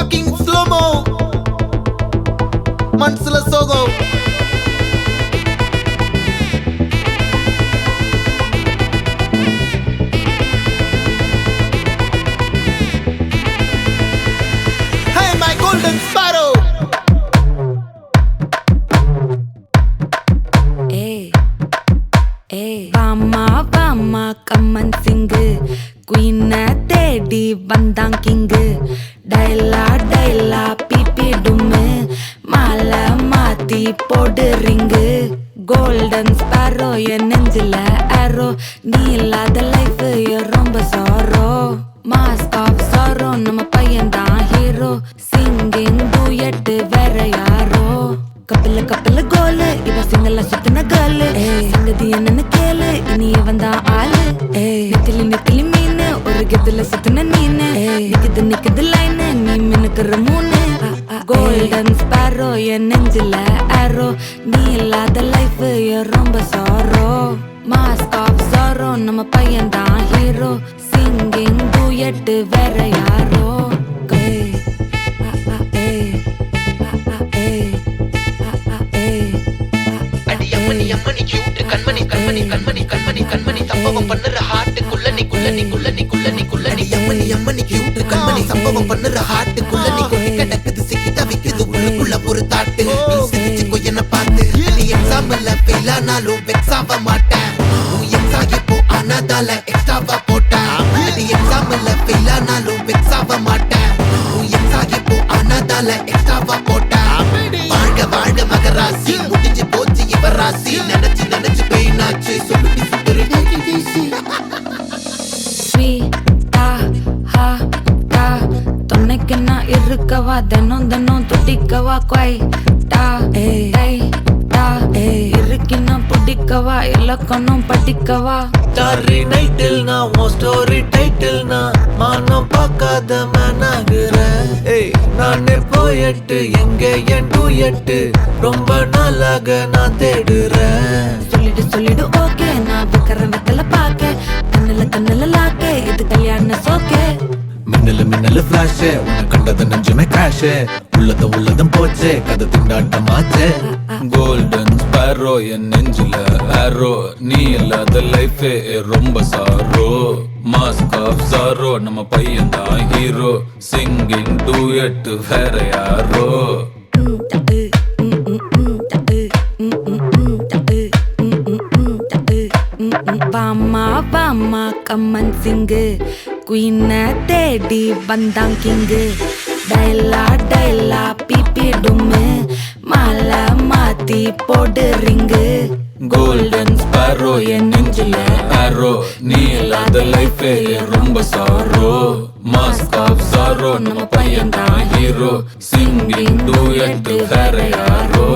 Walking slow-mo, Mansula Sogo. Hey, my golden sparrow. வாமா வாமா கம்மன் சிங்கு குயின தேடி வந்தான் கிங்கு டைலா டைலா பிபி டும்மு மாலை மாத்தி போடு ரிங்கு கோல்டன் ஸ்பாரோ என் நெஞ்சில ஆரோ நீ இல்லாத லைஃப் ரொம்ப சாரோ மாஸ்க் ஆஃப் சாரோ நம்ம பையன் தான் ஹீரோ சிங்கிங் டூயட் வேற யாரோ கப்பல கப்பல கோலு இவ சிங்கல்ல சுத்தின கேளு சங்கதி என்னன்னு கேளு இனி இவன் தான் ஆளு நெத்திலி நெத்திலி மீனு ஒரு கெத்துல சுத்தின நீனு நிக்குது லைனு நீ மினுக்குற மூணு கோல்டன் ஸ்பாரோ என் நெஞ்சில ஆரோ நீ இல்லாத லைஃப் ரொம்ப சாரோ மாஸ்க் ஆஃப் சாரோ நம்ம பையன் தான் ஹீரோ சிங்கிங் டூயட் வேற யாரோ அம்மணி கியூட் கண்மணி கண்மணி கண்மணி கண்மணி கண்மணி சம்பவம் பண்ணுற ஹார்ட்டுக்குள்ள நீ குள்ள நீ குள்ள நீ குள்ள நீ குள்ள நீ அம்மணி கியூட் கண்மணி சம்பவம் பண்ணுற ஹார்ட்டுக்குள்ள நீ கொட்டி கிடக்குது சிக்கி தவிக்குது உள்ளுக்குள்ள ஒரு தாட்டு நீ சிரிச்சுக்கோ என்ன பார்த்து நீ எக்ஸாம்ல ஃபெயில் ஆனாலும் வெக்ஸ் ஆக மாட்டேன் நீ எக்ஸாம் இப்போ ஆனதால எக்ஸ்ட்ராவா போட்டேன் நீ எக்ஸாம்ல ஃபெயில் ஆனாலும் வெக்ஸ் ஆக மாட்டேன் நீ எக்ஸாம் இப்போ ஆனதால எக்ஸ்ட்ராவா போட்டேன் வாழ்க வாழ்க மகராசி முடிஞ்சு போச்சு இவர் ராசி நினைச்சு நினைச்சு பெயினாச்சு சொல்லுடி சுத்தரு ஸ்வீட்டா ஹா டா துணைக்கு நான் இருக்கவா தினம் தினம் துடிக்கவா குவைட்டா டா இருக்கினா பிடிக்கவா இலக்கணம் படிக்கவா ஸ்டாரி நைட்டில் நான் உன் ஸ்டோரி டைட்டில் நான் மானம் பார்க்காத மேனாகிறேன் நானே போயட்டு எங்க என் டூயட்டு ரொம்ப நாளாக நான் தேடுறேன் சொல்லிடு ஓகே நான் விக்கிற வெத்தல பாக்க கண்ணுல லாக்கே இது கல்யாண சோக்கே மின்னலு ஃபிளாஷ் உன்னை கண்டது நெஞ்சுமே கிராஷ் உள்ளதும் போச்சே கதை திண்டாட்டமாச்சே கோல்டன் ஸ்பாரோ என் நெஞ்சில ஆரோ நீ இல்லாத லைஃப் ரொம்ப சாரோ மாஸ்க் ஆஃப் சாரோ நம்ம பையன் தான் ஹீரோ சிங்கிங் டூயட் வேற யாரோ வாமா வாமா கம்மன் சிங்கு குயின தேடி வந்தான் கிங்கு டைலா டைலா பிபி டும்மு மாலை மாத்தி போடு ரிங்கு கோல்டன் ஸ்பாரோ என் நெஞ்சில ஆரோ நீ இல்லாத லைஃப் ரொம்ப சாரோ மாஸ்க் ஆஃப் சாரோ நம்ம பையன் தான் ஹீரோ சிங்கிங் டூயட் வேற யாரோ